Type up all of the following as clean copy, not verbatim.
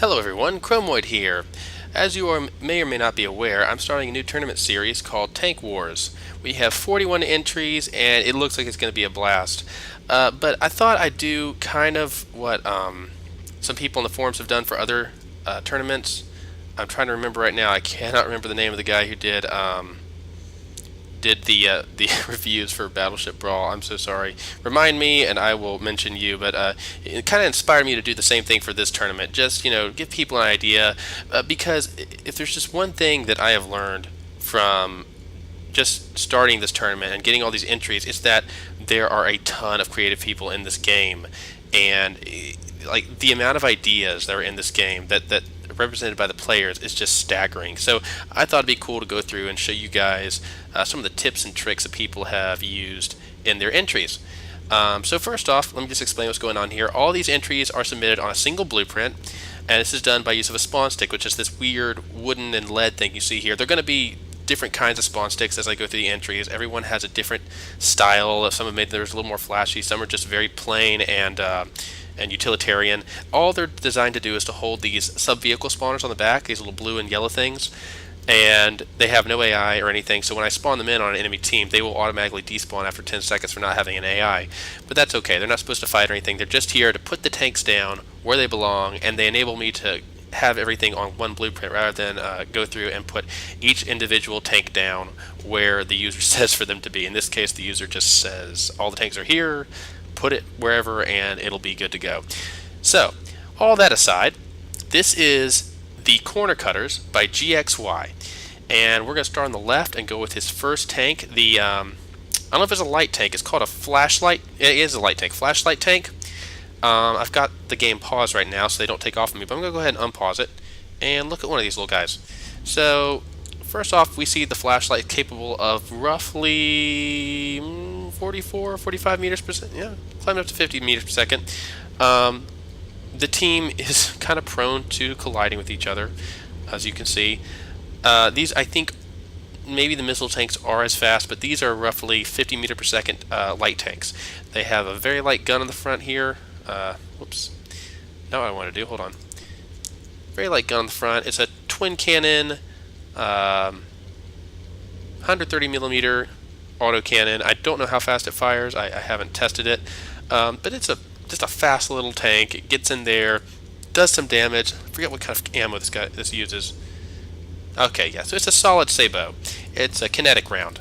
Hello everyone, Chromoid here. As you may or may not be aware, I'm starting a new tournament series called Tank Wars. We have 41 entries and it looks like it's going to be a blast. But I thought I'd do kind of what some people in the forums have done for other tournaments. I'm trying to remember right now. I cannot remember the name of the guy who did the reviews for Battleship Brawl. I'm so sorry. Remind me, and I will mention you. But it kind of inspired me to do the same thing for this tournament. Just give people an idea, because if there's just one thing that I have learned from just starting this tournament and getting all these entries, it's that there are a ton of creative people in this game, and like the amount of ideas that are in this game that represented by the players is just staggering. So I thought it'd be cool to go through and show you guys some of the tips and tricks that people have used in their entries. So first off, let me just explain what's going on here. All these entries are submitted on a single blueprint, and this is done by use of a spawn stick, which is this weird wooden and lead thing you see here. They're going to be different kinds of spawn sticks as I go through the entries. Everyone has a different style. Some have made theirs a little more flashy. Some are just very plain and utilitarian. All they're designed to do is to hold these sub-vehicle spawners on the back, these little blue and yellow things, and they have no AI or anything, so when I spawn them in on an enemy team, they will automatically despawn after 10 seconds for not having an AI. But that's okay, they're not supposed to fight or anything, they're just here to put the tanks down where they belong, and they enable me to have everything on one blueprint rather than go through and put each individual tank down where the user says for them to be. In this case, the user just says all the tanks are here, put it wherever, and it'll be good to go. So, all that aside, this is the Corner Cutters by GXY, and we're going to start on the left and go with his first tank. I don't know if it's a light tank. It's called a flashlight. It is a light tank. Flashlight tank. I've got the game paused right now, so they don't take off on me, but I'm going to go ahead and unpause it and look at one of these little guys. So, first off, we see the flashlight capable of roughly 44, 45 meters per second. Yeah, climbing up to 50 meters per second. The team is kind of prone to colliding with each other, as you can see. These, I think, maybe the missile tanks are as fast, but these are roughly 50 meter per second light tanks. They have a very light gun on the front here. Whoops. Not what I want to do. Hold on. Very light gun on the front. It's a twin cannon, 130 millimeter auto cannon. I don't know how fast it fires. I haven't tested it, but it's just a fast little tank. It gets in there, does some damage. I forget what kind of ammo this uses. Okay, yeah, so it's a solid sabot. It's a kinetic round.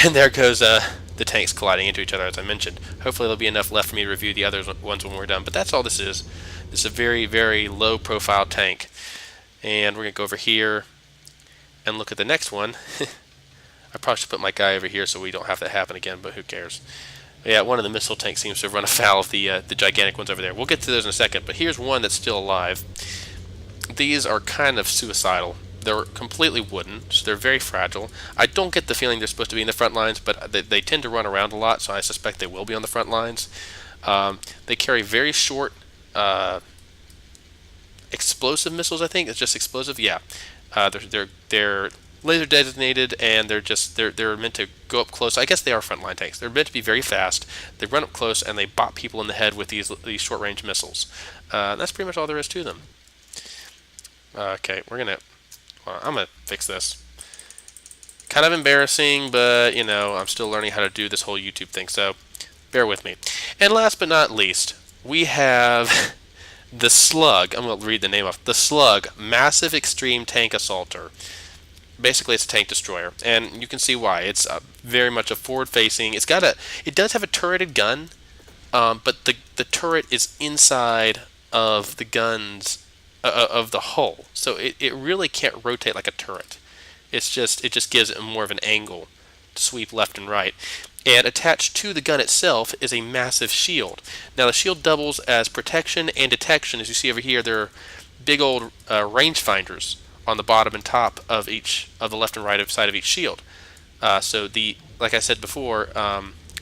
And there goes the tanks colliding into each other, as I mentioned. Hopefully there'll be enough left for me to review the other ones when we're done. But that's all this is. This is a very, very low-profile tank. And we're going to go over here and look at the next one. I probably should put my guy over here so we don't have that happen again, but who cares. Yeah, one of the missile tanks seems to have run afoul of the gigantic ones over there. We'll get to those in a second, but here's one that's still alive. These are kind of suicidal. They're completely wooden, so they're very fragile. I don't get the feeling they're supposed to be in the front lines, but they tend to run around a lot, so I suspect they will be on the front lines. They carry very short explosive missiles, I think. It's just explosive? Yeah. They're laser designated, and they're meant to go up close. I guess they are frontline tanks. They're meant to be very fast. They run up close, and they bop people in the head with these short-range missiles. That's pretty much all there is to them. Okay, I'm going to fix this. Kind of embarrassing, but, I'm still learning how to do this whole YouTube thing, so bear with me. And last but not least, we have the Slug. I'm going to read the name off. The Slug, Massive Extreme Tank Assaulter. Basically, it's a tank destroyer, and you can see why. It's very much a forward-facing. It does have a turreted gun, but the turret is inside of the gun's of the hull, so it really can't rotate like a turret. It just gives it more of an angle to sweep left and right. And attached to the gun itself is a massive shield. Now the shield doubles as protection and detection. As you see over here, there are big old rangefinders on the bottom and top of each of the left and right side of each shield. So like I said before,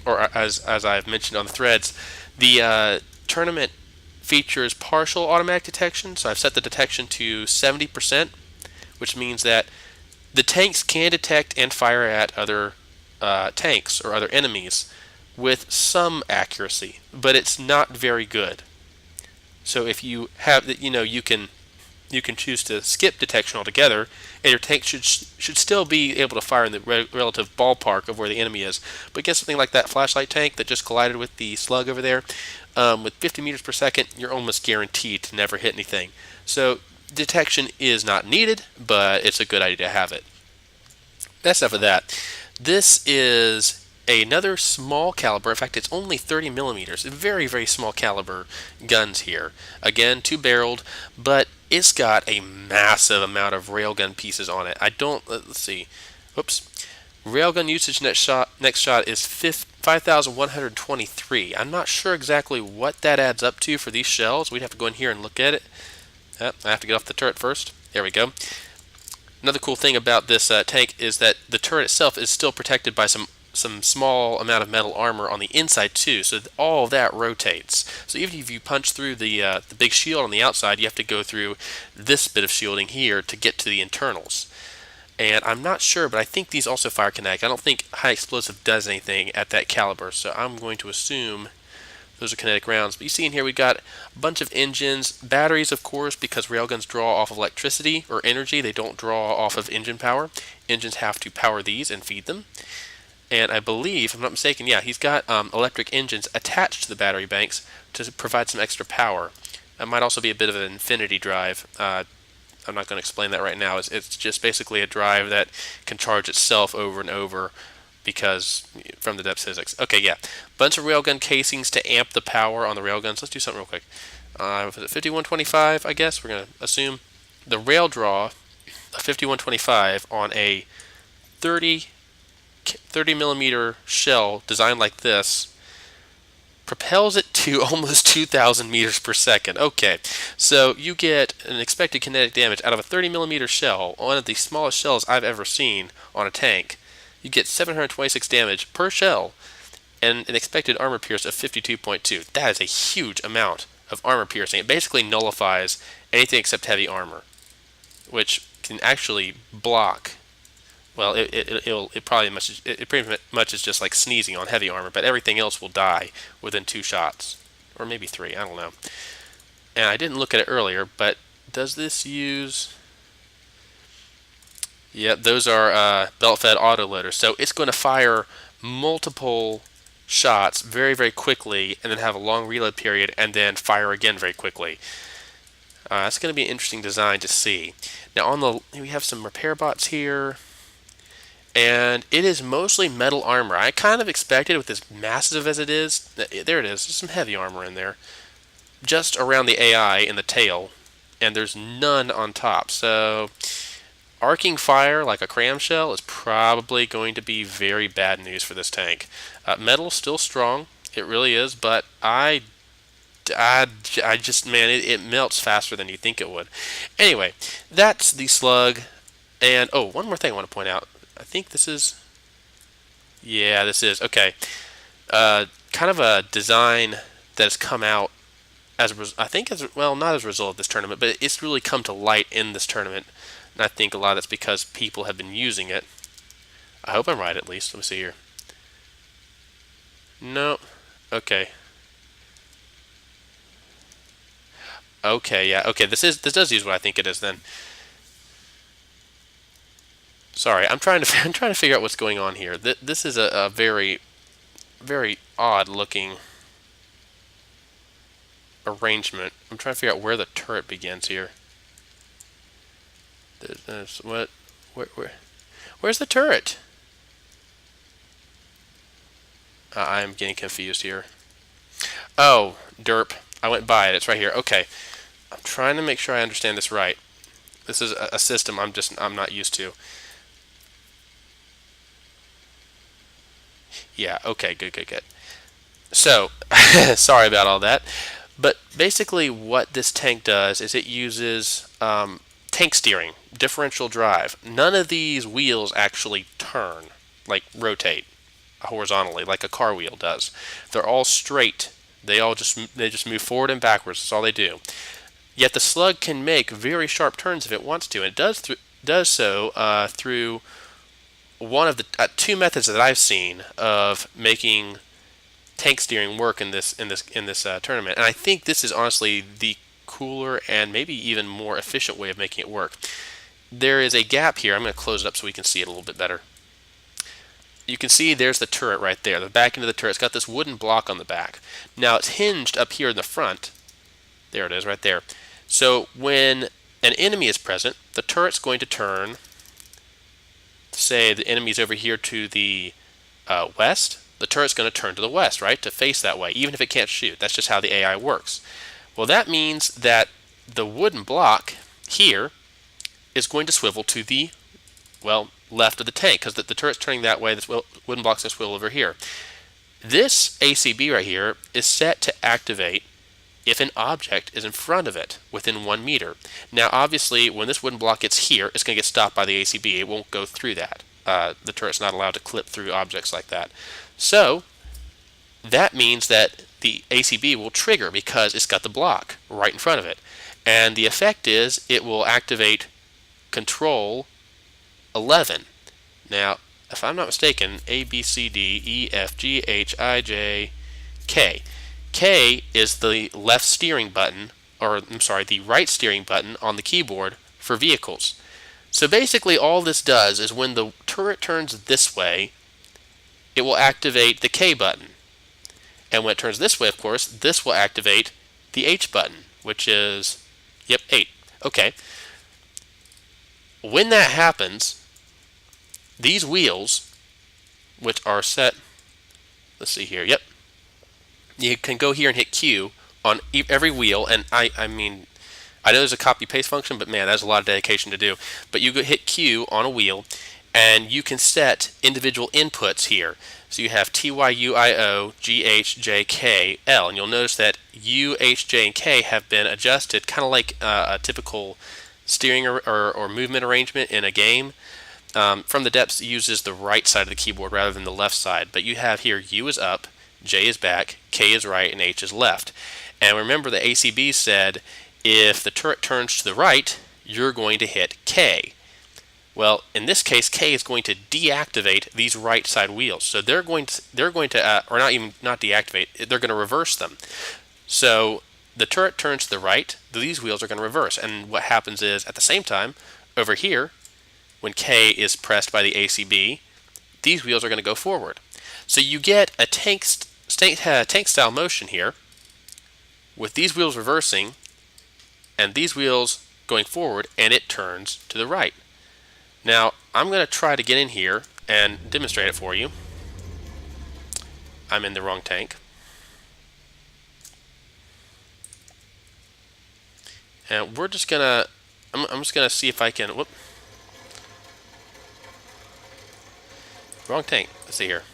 or as I've mentioned on the threads, the tournament features partial automatic detection, so I've set the detection to 70%, which means that the tanks can detect and fire at other tanks or other enemies with some accuracy, but it's not very good. So if you have, you can You can choose to skip detection altogether, and your tank should still be able to fire in the relative ballpark of where the enemy is. But get something like that flashlight tank that just collided with the slug over there, with 50 meters per second, you're almost guaranteed to never hit anything. So detection is not needed, but it's a good idea to have it. That's enough of that. This is another small caliber. In fact, it's only 30 millimeters. Very, very small caliber guns here. Again, two-barreled, but it's got a massive amount of railgun pieces on it. I don't. Let's see. Whoops. Railgun usage next shot is 5,123. I'm not sure exactly what that adds up to for these shells. We'd have to go in here and look at it. I have to get off the turret first. There we go. Another cool thing about this tank is that the turret itself is still protected by some small amount of metal armor on the inside too, so all of that rotates. So even if you punch through the big shield on the outside, you have to go through this bit of shielding here to get to the internals. And I'm not sure, but I think these also fire kinetic. I don't think high explosive does anything at that caliber, so I'm going to assume those are kinetic rounds. But you see in here we got a bunch of engines, batteries of course, because railguns draw off of electricity or energy. They don't draw off of engine power. Engines have to power these and feed them. And I believe, if I'm not mistaken, yeah, he's got electric engines attached to the battery banks to provide some extra power. That might also be a bit of an infinity drive. I'm not going to explain that right now. It's just basically a drive that can charge itself over and over because from the depth physics. Okay, yeah. Bunch of railgun casings to amp the power on the railguns. Let's do something real quick. 5125, I guess. We're going to assume the rail draw of 5125 on a 30 millimeter shell designed like this propels it to almost 2,000 meters per second. Okay, so you get an expected kinetic damage out of a 30 millimeter shell, one of the smallest shells I've ever seen on a tank. You get 726 damage per shell and an expected armor pierce of 52.2. That is a huge amount of armor piercing. It basically nullifies anything except heavy armor, which can actually block. Well, it pretty much is just like sneezing on heavy armor, but everything else will die within 2 shots, or maybe 3. I don't know. And I didn't look at it earlier, but does this use? Yeah, those are belt-fed autoloaders. So it's going to fire multiple shots very, very quickly, and then have a long reload period, and then fire again very quickly. That's going to be an interesting design to see. Now we have some repair bots here. And it is mostly metal armor. I kind of expected, with as massive as it is, there it is, there's some heavy armor in there. Just around the AI in the tail, and there's none on top. So, arcing fire like a cram shell is probably going to be very bad news for this tank. Metal's still strong, it really is, but I just, man, it melts faster than you think it would. Anyway, that's the slug. And, oh, one more thing I want to point out. I think this is, yeah, this is, okay. Kind of a design that has come out as, I think, well, not as a result of this tournament, but it's really come to light in this tournament. And I think a lot of that's because people have been using it. I hope I'm right, at least. Let me see here. No. Okay. Okay, yeah. Okay, this does use what I think it is then. Sorry, I'm trying to figure out what's going on here. This is a very, very odd looking arrangement. I'm trying to figure out where the turret begins here. Where's the turret? I'm getting confused here. Oh, derp. I went by it. It's right here. Okay. I'm trying to make sure I understand this right. This is a system I'm not used to. Yeah, okay, good. So, sorry about all that. But basically what this tank does is it uses tank steering, differential drive. None of these wheels actually turn, like rotate horizontally, like a car wheel does. They're all straight. They just move forward and backwards. That's all they do. Yet the slug can make very sharp turns if it wants to, and it does so through one of the 2 methods that I've seen of making tank steering work in this tournament. And I think this is honestly the cooler and maybe even more efficient way of making it work. There is a gap here. I'm going to close it up so we can see it a little bit better. You can see there's the turret right there. The back end of the turret's got this wooden block on the back. Now it's hinged up here in the front. There it is right there. So when an enemy is present, the turret's going to turn. Say the enemy's over here to the west. The turret's going to turn to the west, right? To face that way, even if it can't shoot. That's just how the AI works. Well, that means that the wooden block here is going to swivel to the, well, left of the tank, because the turret's turning that way. This wooden block's going to swivel over here. This ACB right here is set to activate if an object is in front of it within 1 meter. Now, obviously, when this wooden block gets here, it's going to get stopped by the ACB. It won't go through that. The turret's not allowed to clip through objects like that. So that means that the ACB will trigger because it's got the block right in front of it. And the effect is it will activate Control 11. Now, if I'm not mistaken, A, B, C, D, E, F, G, H, I, J, K. K is the left steering button, or I'm sorry, the right steering button on the keyboard for vehicles. So basically all this does is when the turret turns this way, it will activate the K button. And when it turns this way, of course, this will activate the H button, which is, yep, 8. Okay. When that happens, these wheels, which are set, let's see here, yep, you can go here and hit Q on every wheel, and I mean, I know there's a copy-paste function, but man, that's a lot of dedication to do. But you go hit Q on a wheel, and you can set individual inputs here. So you have T, Y, U, I, O, G, H, J, K, L, and you'll notice that U, H, J, and K have been adjusted, kind of like a typical steering or movement arrangement in a game. From the depths, it uses the right side of the keyboard rather than the left side. But you have here U is up, J is back, K is right, and H is left. And remember the ACB said if the turret turns to the right, you're going to hit K. Well, in this case, K is going to deactivate these right side wheels. So they're going to or not deactivate, they're going to reverse them. So the turret turns to the right, these wheels are going to reverse. And what happens is, at the same time, over here, when K is pressed by the ACB, these wheels are going to go forward. So you get a tank style motion here with these wheels reversing and these wheels going forward, and it turns to the right. Now, I'm going to try to get in here and demonstrate it for you. I'm in the wrong tank. And we're just going to, I'm just going to see if I can, whoop. Wrong tank. Let's see here.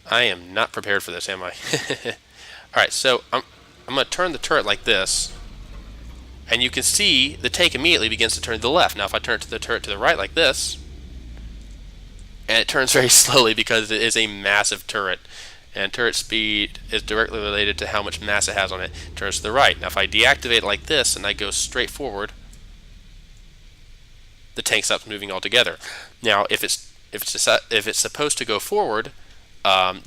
I am not prepared for this, am I? Alright, so I'm going to turn the turret like this, and you can see the tank immediately begins to turn to the left. Now if I turn the turret to the right like this, and it turns very slowly because it is a massive turret, and turret speed is directly related to how much mass it has on it, it turns to the right. Now if I deactivate it like this and I go straight forward, the tank stops moving altogether. Now if it's supposed to go forward,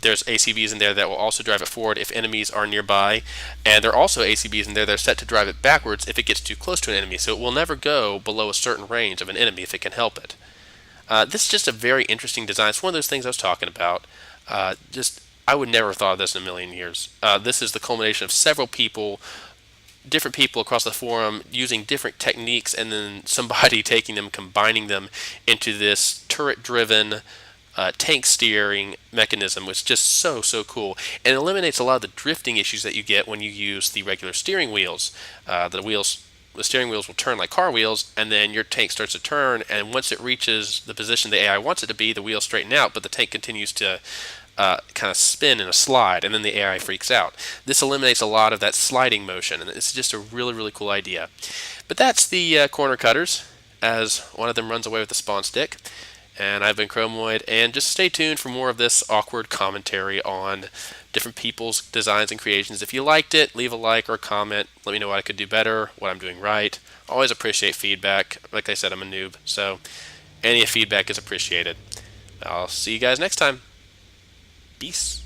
there's ACBs in there that will also drive it forward if enemies are nearby, and there are also ACBs in there that are set to drive it backwards if it gets too close to an enemy, so it will never go below a certain range of an enemy if it can help it. This is just a very interesting design. It's one of those things I was talking about. I would never have thought of this in a million years. This is the culmination of several people, different people across the forum using different techniques, and then somebody taking them, combining them into this turret-driven tank steering mechanism, which is just so cool, and eliminates a lot of the drifting issues that you get when you use the regular steering wheels. The steering wheels will turn like car wheels, and then your tank starts to turn, and once it reaches the position the AI wants it to be, the wheels straighten out, but the tank continues to kind of spin in a slide, and then the AI freaks out. This eliminates a lot of that sliding motion, and it's just a really cool idea. But that's the corner cutters, as one of them runs away with the spawn stick. And I've been Chromoid, and just stay tuned for more of this awkward commentary on different people's designs and creations. If you liked it, leave a like or a comment. Let me know what I could do better, what I'm doing right. Always appreciate feedback. Like I said, I'm a noob, so any feedback is appreciated. I'll see you guys next time. Peace.